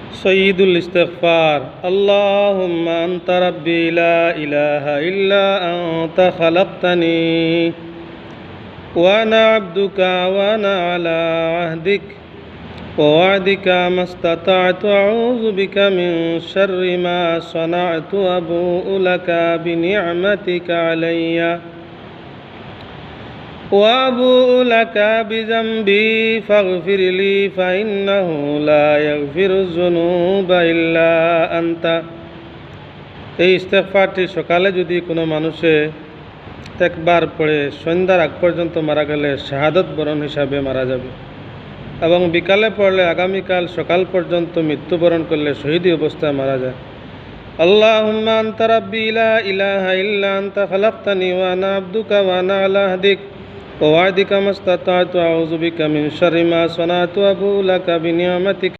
সয়্যিদুল ইস্তিগফার আল্লাহুম্মা আনতা রাব্বি লা ইলাহা ইল্লা আনতা খালাকতানি ওয়া আনা আবদুকা ওয়া আনা আলা আহদিক ওয়া ওয়া'দিকা মাস্তাতা'তু আউযু বিকা মিন শাররি মা সানা'তু আবু'ু লাকা বিনি'মাতিকা আলাইয়া وأبوء لك بذنبي فاغفر لي فإنه لا يغفر الذنوب إلا أنت। এই ইস্তেগফারটি সকালে যদি কোনো মানুষে একবার পড়ে সন্ধ্যার আগ পর্যন্ত মারা গেলে শাহাদত বরণ হিসাবে মারা যাবে, এবং বিকালে পড়লে আগামীকাল সকাল পর্যন্ত মৃত্যুবরণ করলে শহীদী অবস্থায় মারা যায়। আল্লাহুম্মা আনতা রাব্বি লা ইলাহা ইল্লা আনতা খালাকতানি ওয়া আনা আবদুকা ওয়া আনা আলা আহদিক ওয়া ওয়া'দিকা মাস্তাতা'তু আউযু বিকা মিন শাররি মা সানা'তু আবু'ু লাকা বিনি'মাতিকা